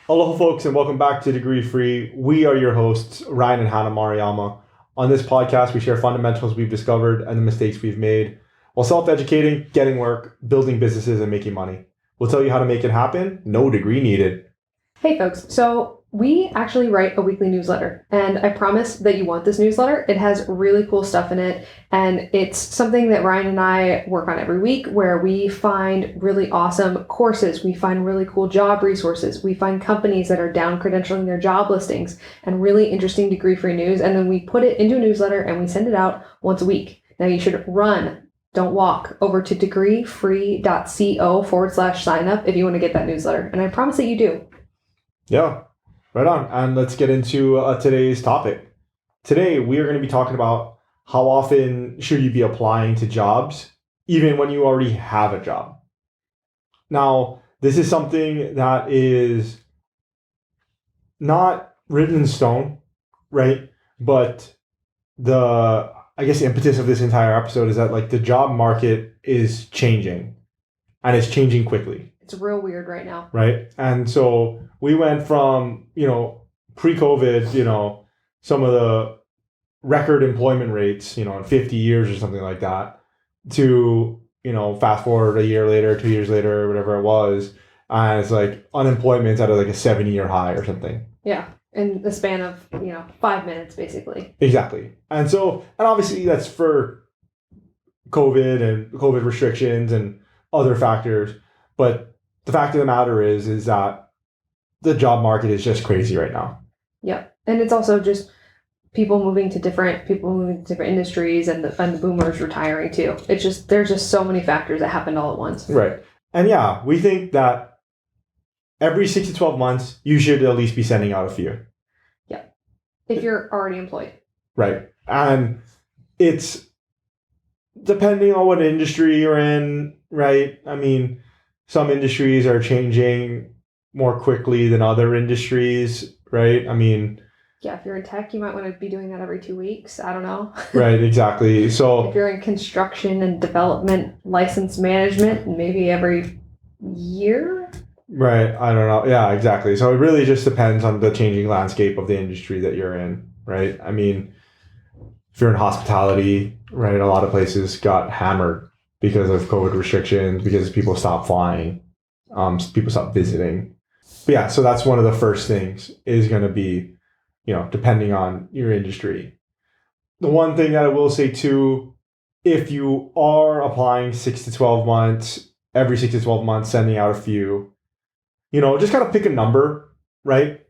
Aloha, folks, and welcome back to Degree Free. We are your hosts, Ryan and Hannah Mariyama. On this podcast, we share fundamentals we've discovered and the mistakes we've made while self-educating, getting work, building businesses, and making money. We'll tell you how to make it happen. No degree needed. Hey, folks. So we actually write a weekly newsletter, and I promise that you want this newsletter. It has really cool stuff in it, and it's something that Ryan and I work on every week where we find really awesome courses. We find really cool job resources. We find companies that are down credentialing their job listings and really interesting degree-free news, and then we put it into a newsletter and we send it out once a week. Now you should run, don't walk, over to degreefree.co/sign up if you want to get that newsletter, and I promise that you do. Yeah, right on. And let's get into today's topic. Today, we are going to be talking about how often should you be applying to jobs, even when you already have a job. Now, this is something that is not written in stone, right? But the impetus of this entire episode is that the job market is changing, and it's changing quickly. It's real weird right now. Right. And so we went from, pre-COVID, some of the record employment rates, in 50 years or something like that, to, fast forward a year later, 2 years later, whatever it was. And it's unemployment's at a 7-year high or something. Yeah. In the span of, 5 minutes, basically. Exactly. And obviously that's for COVID and COVID restrictions and other factors. But the fact of the matter is that the job market is just crazy right now. Yep. And it's also just people moving to different industries and the boomers retiring too. There's just so many factors that happened all at once. Right. And yeah, we think that every 6 to 12 months, you should at least be sending out a few. Yep. If you're already employed. Right. And it's depending on what industry you're in, right? I mean, some industries are changing more quickly than other industries, right? I mean... Yeah, if you're in tech, you might want to be doing that every 2 weeks. I don't know. Right, exactly. So if you're in construction and development, license management, maybe every year? Right, I don't know. Yeah, exactly. So it really just depends on the changing landscape of the industry that you're in, right? I mean, if you're in hospitality, right, a lot of places got hammered because of COVID restrictions, because people stopped flying, people stopped visiting. But yeah, so that's one of the first things is going to be, depending on your industry. The one thing that I will say too, if you are applying 6 to 12 months, every 6 to 12 months, sending out a few, just kind of pick a number, right?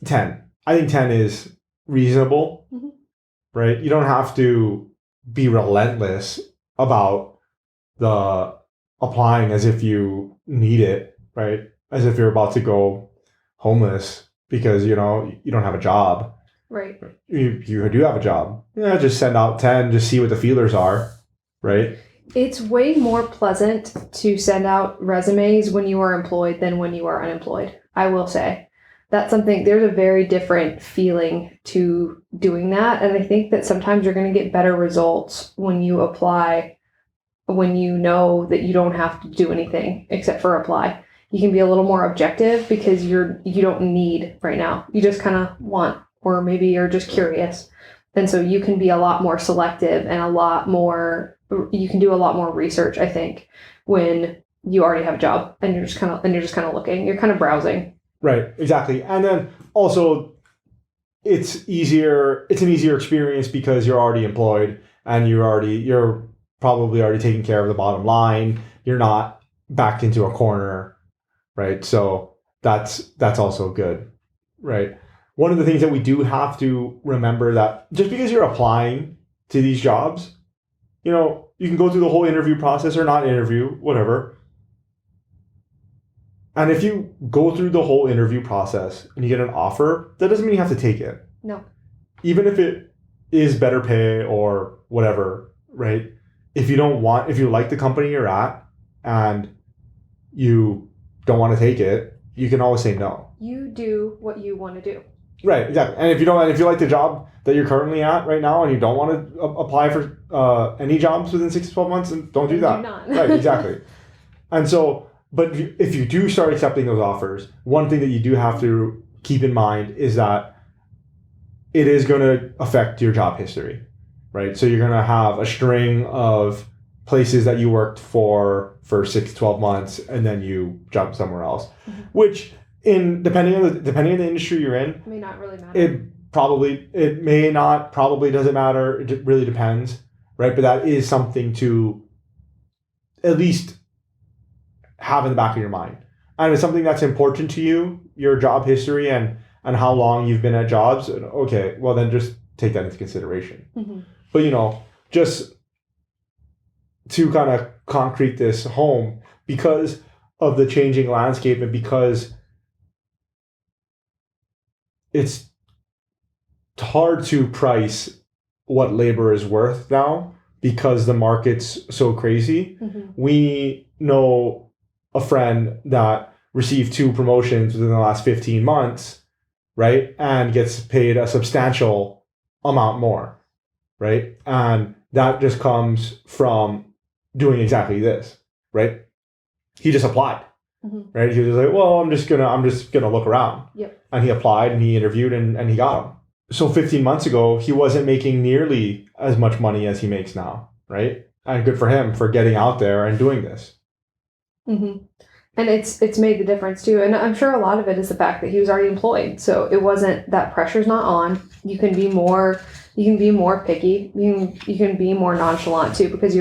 10. I think 10 is reasonable, mm-hmm. Right? You don't have to be relentless about the applying as if you need it, right? As if you're about to go homeless because, you don't have a job. Right. You do have a job. Yeah, just send out 10, just see what the feelers are, right? It's way more pleasant to send out resumes when you are employed than when you are unemployed, I will say. That's something, there's a very different feeling to doing that. And I think that sometimes you're going to get better results when you apply, when you know that you don't have to do anything except for apply. You can be a little more objective because you don't need right now. You just kind of want, or maybe you're just curious. And so you can be a lot more selective and you can do a lot more research, I think, when you already have a job and you're just kind of looking, you're kind of browsing. Right, exactly. And then also it's an easier experience because you're already employed and you're probably already taking care of the bottom line. You're not backed into a corner, right? So that's also good, right? One of the things that we do have to remember that just because you're applying to these jobs, you can go through the whole interview process or not interview, whatever. And if you go through the whole interview process and you get an offer, that doesn't mean you have to take it. No. Even if it is better pay or whatever, right? If you like the company you're at and you don't want to take it, you can always say no. You do what you want to do. Right, exactly. And if you like the job that you're currently at right now and you don't want to apply for any jobs within 6 to 12 months, then don't do that. Do not. Right, exactly. And so But if you do start accepting those offers, one thing that you do have to keep in mind is that it is going to affect your job history, right? So you're going to have a string of places that you worked for 6 to 12 months, and then you jump somewhere else, which depending on the industry you're in, may not really matter. It may not, probably doesn't matter. It really depends, right? But that is something to at least have in the back of your mind. And it's something that's important to you, your job history and how long you've been at jobs. Okay, well then just take that into consideration. But just to kind of concrete this home, because of the changing landscape and because it's hard to price what labor is worth now because the market's so crazy. We know a friend that received 2 promotions within the last 15 months, right? And gets paid a substantial amount more, right? And that just comes from doing exactly this, right? He just applied, right? He was like, well, I'm just gonna look around. Yep. And he applied and he interviewed and he got him. So 15 months ago, he wasn't making nearly as much money as he makes now, right? And good for him for getting out there and doing this. And it's made the difference too. And I'm sure a lot of it is the fact that he was already employed. So it wasn't, that pressure's not on. You can be more picky. You can be more nonchalant too, because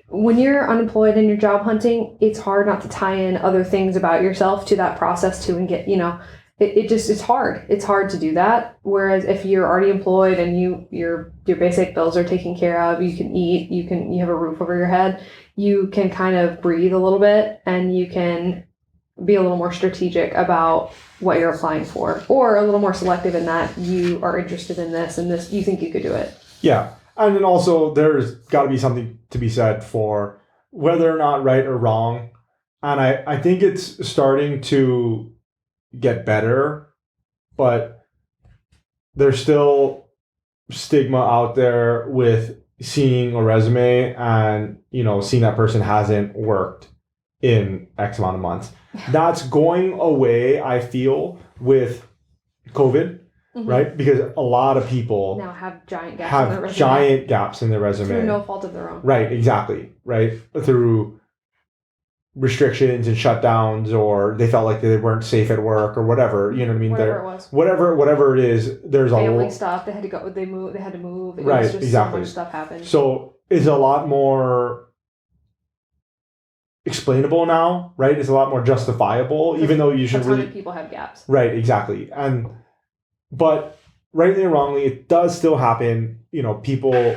when you're unemployed and you're job hunting, it's hard not to tie in other things about yourself to that process too and get, it's hard. It's hard to do that. Whereas if you're already employed and your basic bills are taken care of, you can eat, you have a roof over your head, you can kind of breathe a little bit and you can be a little more strategic about what you're applying for, or a little more selective in that you are interested in this and this, you think you could do it. Yeah. And then also there's got to be something to be said for whether or not right or wrong. And I think it's starting to get better, but there's still stigma out there with seeing a resume and seeing that person hasn't worked in X amount of months. That's going away, I feel, with COVID, right? Because a lot of people now have giant gaps in their resume through no fault of their own. Right, exactly, right? Through restrictions and shutdowns, or they felt like they weren't safe at work, or whatever. You know what I mean? Whatever it was. Whatever it is. There's family stuff. They had to go. They had to move. It right, was just exactly. So much stuff happened. So it's a lot more explainable now, right? It's a lot more justifiable, even though you should a ton of people have gaps. Right, exactly. But rightly or wrongly, it does still happen. People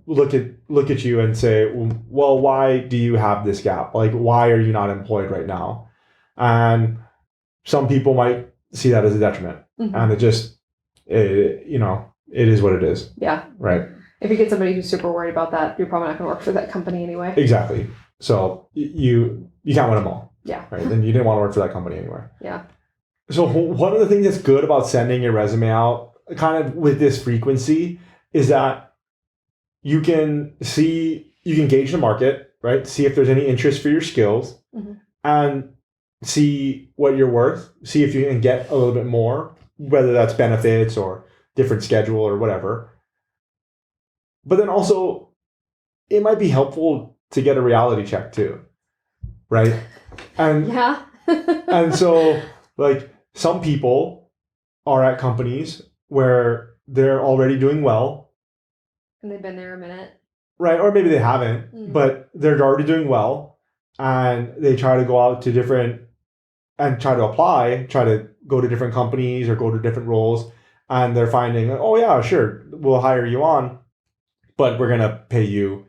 look at you and say, well, why do you have this gap? Like, why are you not employed right now? And some people might see that as a detriment. And it just, it is what it is. Yeah. Right. If you get somebody who's super worried about that, you're probably not going to work for that company anyway. Exactly. So you can't win them all. Yeah. Right. Then you didn't want to work for that company anyway. Yeah. So one of the things that's good about sending your resume out kind of with this frequency is that you can gauge the market, right? See if there's any interest for your skills and see what you're worth. See if you can get a little bit more, whether that's benefits or different schedule or whatever. But then also it might be helpful to get a reality check too, right? And yeah. And so like some people are at companies where they're already doing well. And they've been there a minute. Right. Or maybe they haven't, but they're already doing well. And they try to go out to try to go to different companies or go to different roles. And they're finding, oh yeah, sure, we'll hire you on, but we're going to pay you,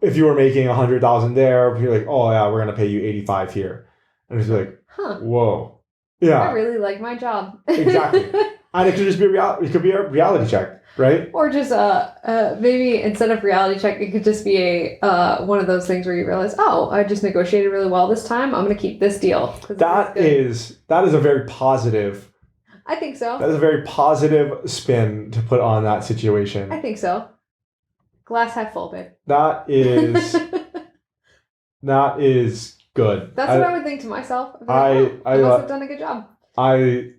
if you were making 100,000 there, you're like, oh yeah, we're going to pay you 85 here. And it's like, whoa. Yeah. I really like my job. Exactly. And it could just be a reality check, right? Or just maybe instead of reality check, it could just be a one of those things where you realize, oh, I just negotiated really well this time. I'm going to keep this deal. That is a very positive. I think so. That is a very positive spin to put on that situation. I think so. Glass half full, babe. That is good. That's what I would think to myself. I'd be like, I I must have done a good job. I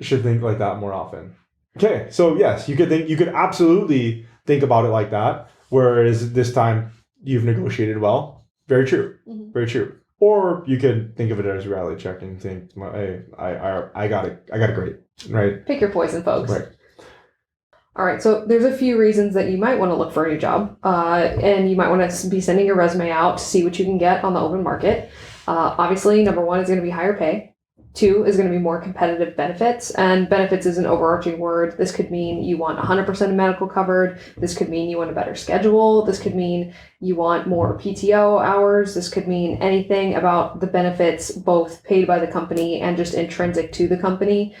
should think like that more often. Okay, so yes, you could absolutely think about it like that. Whereas this time you've negotiated well. Very true. Mhm. Very true. Or you could think of it as a reality check and think, hey, I got it. I got it great. Right. Pick your poison, folks. Right. All right, so there's a few reasons that you might want to look for a new job, and you might want to be sending your resume out to see what you can get on the open market. Obviously, number one is going to be higher pay. Two is going to be more competitive benefits, and benefits is an overarching word. This could mean you want 100% of medical covered. This could mean you want a better schedule. This could mean you want more PTO hours. This could mean anything about the benefits, both paid by the company and just intrinsic to the company.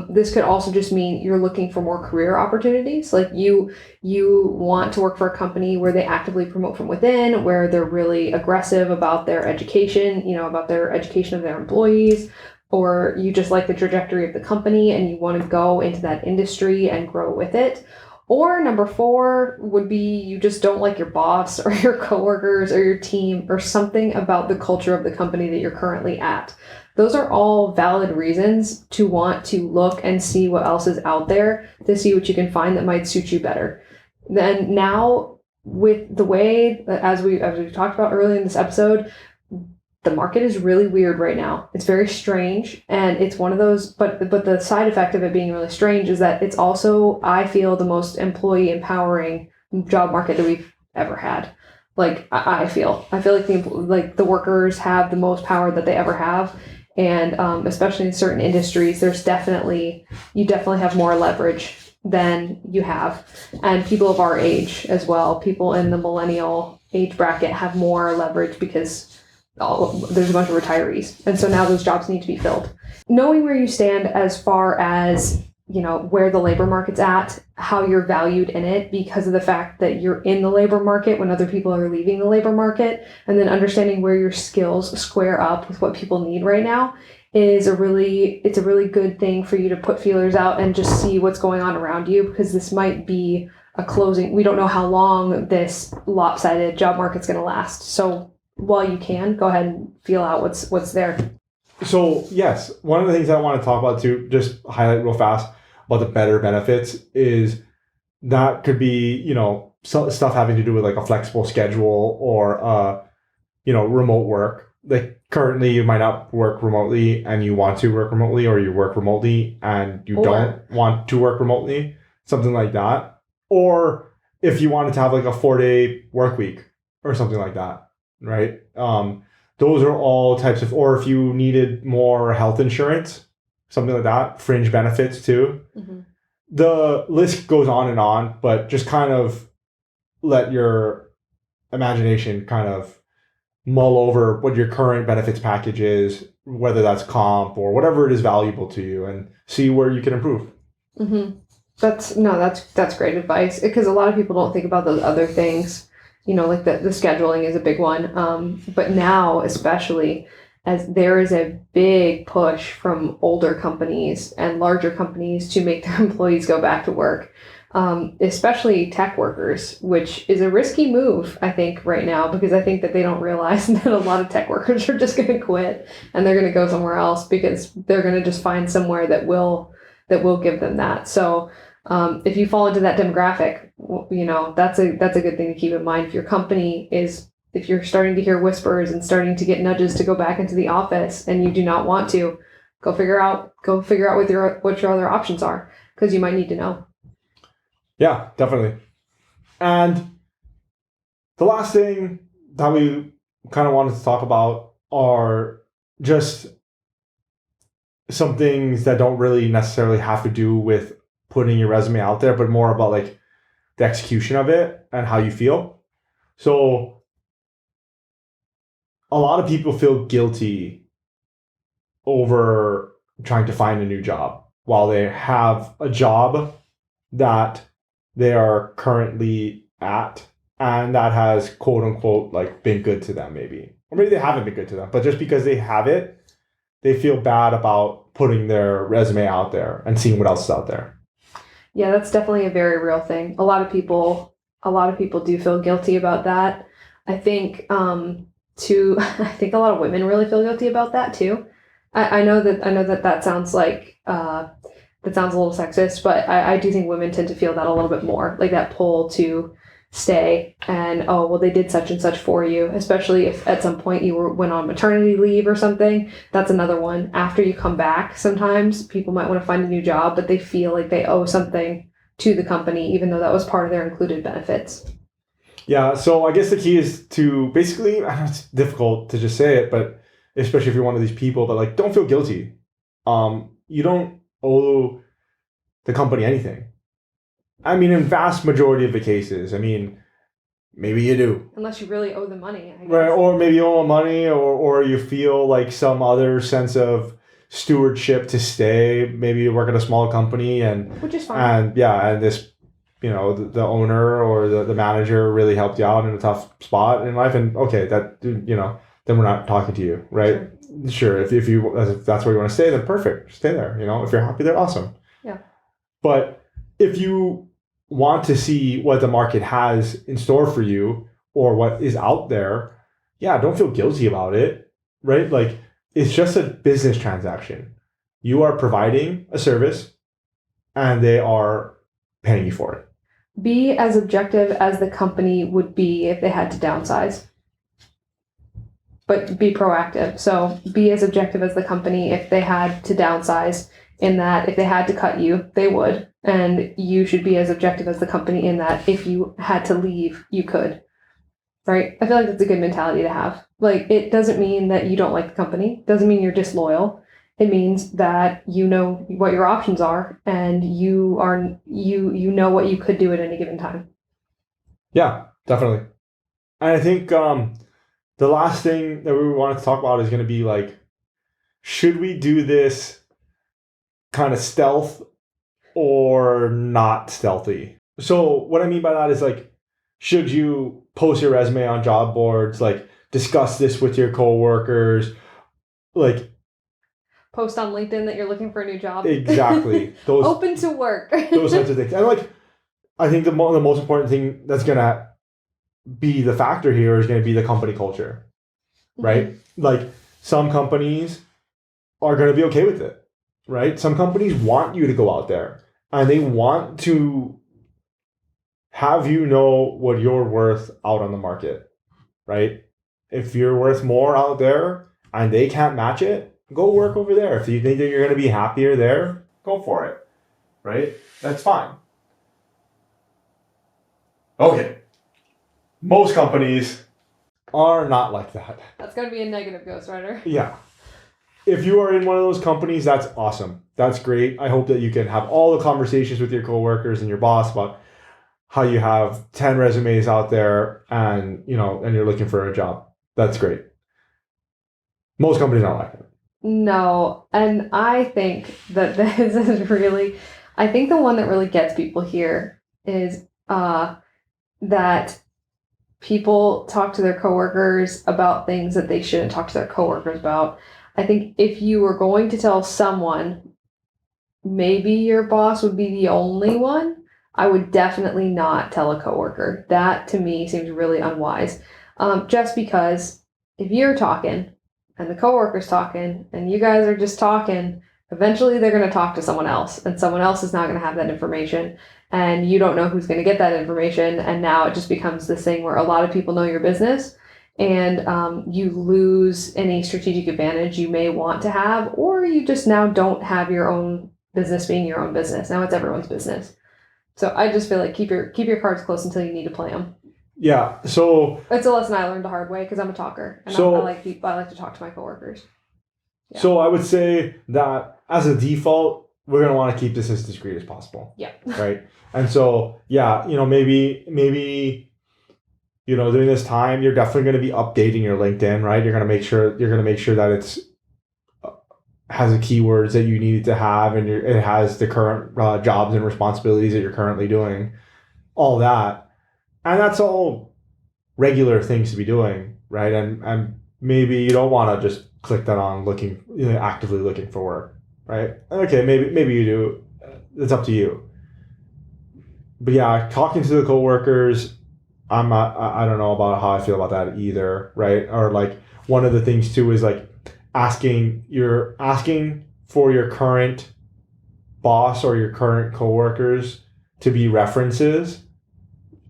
This could also just mean you're looking for more career opportunities. Like you want to work for a company where they actively promote from within, where they're really aggressive about their education, about their education of their employees. Or you just like the trajectory of the company and you want to go into that industry and grow with it. Or number four would be you just don't like your boss or your coworkers or your team or something about the culture of the company that you're currently at. Those are all valid reasons to want to look and see what else is out there, to see what you can find that might suit you better. Then now, with the way, as we talked about earlier in this episode, the market is really weird right now. It's very strange, and it's one of those, but the side effect of it being really strange is that it's also, I feel, the most employee empowering job market that we've ever had. Like I feel like the workers have the most power that they ever have, and especially in certain industries, you definitely have more leverage than you have, and people of our age as well, people in the millennial age bracket have more leverage because there's a bunch of retirees. And so now those jobs need to be filled. Knowing where you stand as far as, where the labor market's at, how you're valued in it because of the fact that you're in the labor market when other people are leaving the labor market, and then understanding where your skills square up with what people need right now it's a really good thing for you to put feelers out and just see what's going on around you, because this might be a closing. We don't know how long this lopsided job market's going to last. So while you can, go ahead and feel out what's there. So yes, one of the things that I want to talk about too, just highlight real fast about the better benefits, is that could be, stuff having to do with like a flexible schedule or, remote work. Like currently you might not work remotely and you want to work remotely, or you work remotely and you don't want to work remotely, something like that. Or if you wanted to have like a 4-day work week or something like that. Right. Those are all types of, or if you needed more health insurance, something like that, fringe benefits too. Mm-hmm. The list goes on, but just kind of let your imagination kind of mull over what your current benefits package is, whether that's comp or whatever it is valuable to you, and see where you can improve. Mm-hmm. That's great advice, because a lot of people don't think about those other things. Like the scheduling is a big one. But now, especially, as there is a big push from older companies and larger companies to make their employees go back to work, especially tech workers, which is a risky move, I think, right now, because I think that they don't realize that a lot of tech workers are just going to quit and they're going to go somewhere else because they're going to just find somewhere that will give them that. So if you fall into that demographic, that's a good thing to keep in mind. If you're starting to hear whispers and starting to get nudges to go back into the office and you do not want to, go figure out what your other options are, because you might need to know. Yeah, definitely. And the last thing that we kind of wanted to talk about are just some things that don't really necessarily have to do with putting your resume out there, but more about like the execution of it and how you feel. So a lot of people feel guilty over trying to find a new job while they have a job that they are currently at and that has quote unquote like been good to them, maybe. Or maybe they haven't been good to them, but just because they have it, they feel bad about putting their resume out there and seeing what else is out there. Yeah, that's definitely a very real thing. A lot of people do feel guilty about that. I think to I think a lot of women really feel guilty about that too. I know that sounds like that sounds a little sexist, but I do think women tend to feel that a little bit more, like that pull to stay and, oh, well, they did such and such for you, especially if at some point went on maternity leave or something. That's another one. After you come back, sometimes people might want to find a new job, but they feel like they owe something to the company, even though that was part of their included benefits. Yeah, so I guess the key is to basically, I know it's difficult to just say it, but especially if you're one of these people, but like, don't feel guilty. You don't owe the company anything. I mean, in vast majority of the cases, I mean, maybe you do. Unless you really owe them money, I guess. Right, or maybe you owe them money, or you feel like some other sense of stewardship to stay. Maybe you work at a small company which is fine. And this, the owner or the manager really helped you out in a tough spot in life, and okay, that, then we're not talking to you, right? Sure, if that's where you want to stay, then perfect, stay there. If you're happy there, awesome. Yeah. But if you want to see what the market has in store for you or what is out there, don't feel guilty about it, right? Like, it's just a business transaction. You are providing a service and they are paying you for it. Be as objective as the company would be if they had to downsize. But be proactive. So be as objective as the company if they had to downsize, in that if they had to cut you, they would. And you should be as objective as the company in that if you had to leave, you could. Right? I feel like that's a good mentality to have. Like, it doesn't mean that you don't like the company. It doesn't mean you're disloyal. It means that you know what your options are and you know what you could do at any given time. Yeah, definitely. And I think the last thing that we wanted to talk about is going to be like, should we do this kind of stealth or not stealthy? So what I mean by that is, like, should you post your resume on job boards, like discuss this with your coworkers, like post on LinkedIn that you're looking for a new job. Exactly. Those open to work. Those kinds of things. And like, I think the most important thing that's gonna be the factor here is going to be the company culture, right? Mm-hmm. Like, some companies are going to be okay with it, right? Some companies want you to go out there and they want to have you know what you're worth out on the market, right? If you're worth more out there and they can't match it, go work over there. If you think that you're going to be happier there, go for it, right? That's fine. Okay. Most companies are not like that. That's going to be a negative ghostwriter. Yeah. If you are in one of those companies, that's awesome. That's great. I hope that you can have all the conversations with your coworkers and your boss about how you have 10 resumes out there and you're looking for a job. That's great. Most companies aren't like that. No. And I think that this is really, I think the one that really gets people here is that people talk to their coworkers about things that they shouldn't talk to their coworkers about. I think if you were going to tell someone, maybe your boss would be the only one, I would definitely not tell a coworker. That to me seems really unwise. Just because if you're talking and the coworker's talking and you guys are just talking, eventually they're going to talk to someone else and someone else is not going to have that information. And you don't know who's going to get that information. And now it just becomes this thing where a lot of people know your business and you lose any strategic advantage you may want to have, or you just now don't have your own business being your own business. Now it's everyone's business. So I just feel like keep your cards close until you need to play them. Yeah. So it's a lesson I learned the hard way because I'm a talker and I like to talk to my coworkers. Yeah. So I would say that as a default, we're going to want to keep this as discreet as possible. Yeah. Right. And so, maybe, during this time, you're definitely going to be updating your LinkedIn, right? You're going to make sure that it's has the keywords that you need to have and it has the current jobs and responsibilities that you're currently doing, all that. And that's all regular things to be doing, right? And maybe you don't want to just click that on actively looking for work, right? Okay, maybe you do. It's up to you. But yeah, talking to the coworkers I don't know about how I feel about that either, right? Or like one of the things too is like asking for your current boss or your current coworkers to be references,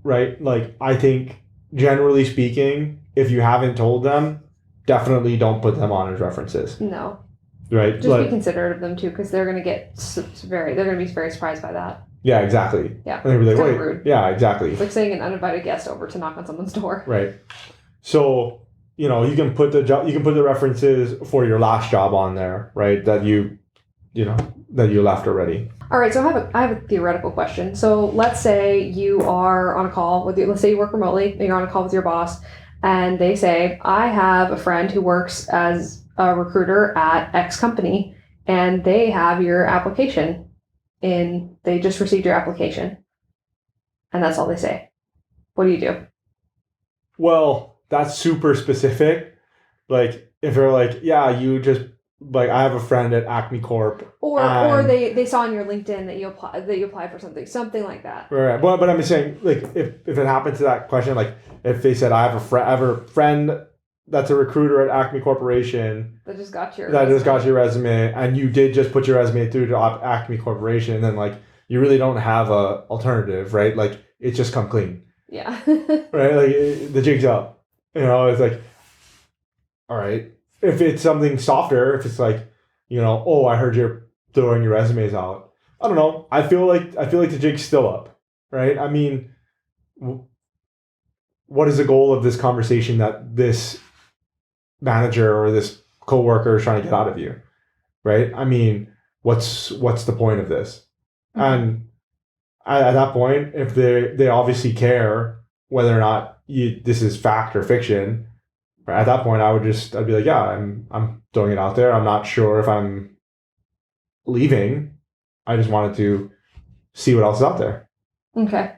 right? Like I think generally speaking, if you haven't told them, definitely don't put them on as references, No. right? Just like, be considerate of them too, because they're gonna be very surprised by that. yeah, exactly. Yeah. And they'll be like, It's kinda wait, rude. yeah, exactly. It's like sending an uninvited guest over to knock on someone's door. Right. So, you know, you can put the references for your last job on there, right? That you left already. All right, so I have a theoretical question. So let's say you are on a call let's say you work remotely, and you're on a call with your boss, and they say, I have a friend who works as a recruiter at X company, and they have your application they just received your application. And that's all they say. What do you do? Well, that's super specific. Like if they're like, yeah, you just like I have a friend at Acme Corp. Or they saw on your LinkedIn that you applied for something like that. Right. But I'm saying like if it happened to that question, like if they said I have a friend that's a recruiter at Acme Corporation That just got your resume, and you did just put your resume through to Acme Corporation, then like you really don't have a alternative, right? Like it's just come clean. Yeah. Right? Like the jig's up. You know, it's like, all right. If it's something softer, if it's like, you know, oh, I heard you're throwing your resumes out. I don't know. I feel like the jig's still up, right? I mean, what is the goal of this conversation that this manager or this coworker is trying to get out of you, right? I mean, what's the point of this? Mm-hmm. And at that point, if they obviously care whether or not this is fact or fiction, at that point I'd be like, yeah, I'm throwing it out there. I'm not sure if I'm leaving. I just wanted to see what else is out there. Okay.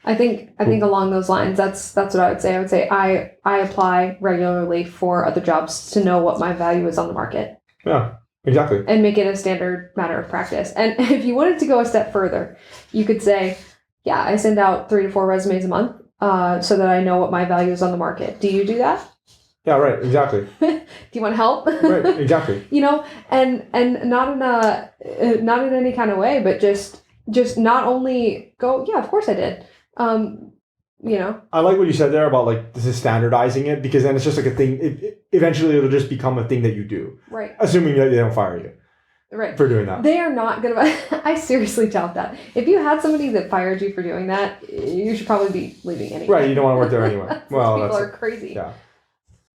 I think along those lines, that's what I would say. I would say I apply regularly for other jobs to know what my value is on the market. Yeah, exactly. And make it a standard matter of practice. And if you wanted to go a step further, you could say, yeah, I send out 3 to 4 resumes a month so that I know what my value is on the market. Do you do that? Yeah, right, exactly. Do you want help? Right, exactly. You know, and not in any kind of way, but just not only go, yeah, of course I did. You know, I like what you said there about like this is standardizing it, because then it's just like a thing. Eventually, it'll just become a thing that you do. Right. Assuming that they don't fire you. Right. For doing that. They are not going to. I seriously doubt that. If you had somebody that fired you for doing that, you should probably be leaving anyway. Right. You don't want to work there anyway. Well, people are crazy. Yeah.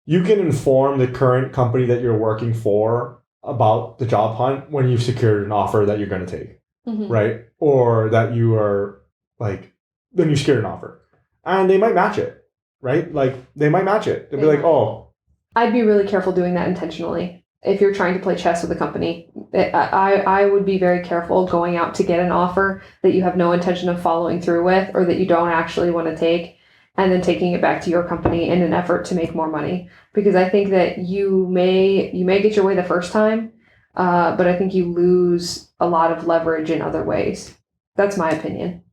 You can inform the current company that you're working for about the job hunt when you've secured an offer that you're going to take. Mm-hmm. Right. Or that you are like, then you secured an offer. And they might match it. Right. Like they might match it. They'll be like, oh. I'd be really careful doing that intentionally. If you're trying to play chess with a company, I would be very careful going out to get an offer that you have no intention of following through with, or that you don't actually want to take, and then taking it back to your company in an effort to make more money. Because I think that you may get your way the first time, but I think you lose a lot of leverage in other ways. That's my opinion.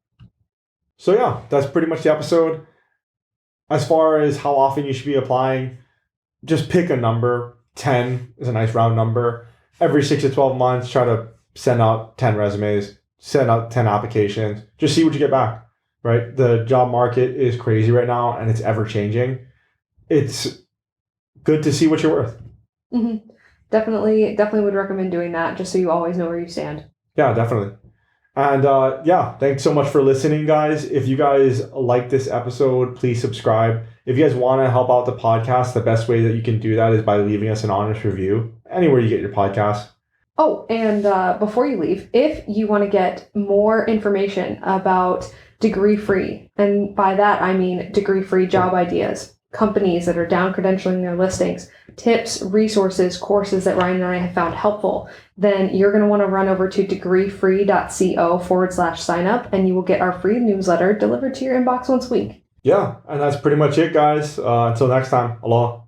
So yeah, that's pretty much the episode. As far as how often you should be applying, just pick a number. 10 is a nice round number. Every 6 to 12 months, try to send out 10 resumes, send out 10 applications. Just see what you get back, right? The job market is crazy right now, and it's ever changing. It's good to see what you're worth. Mm-hmm. Definitely would recommend doing that, just so you always know where you stand. Yeah, definitely. And thanks so much for listening, guys. If you guys like this episode, please subscribe. If you guys want to help out the podcast, the best way that you can do that is by leaving us an honest review anywhere you get your podcast. Oh, and before you leave, if you want to get more information about degree-free, and by that I mean degree-free job ideas, companies that are down credentialing their listings, tips, resources, courses that Ryan and I have found helpful, then you're going to want to run over to degreefree.co/sign up, and you will get our free newsletter delivered to your inbox once a week. Yeah, and that's pretty much it, guys. Until next time, aloha.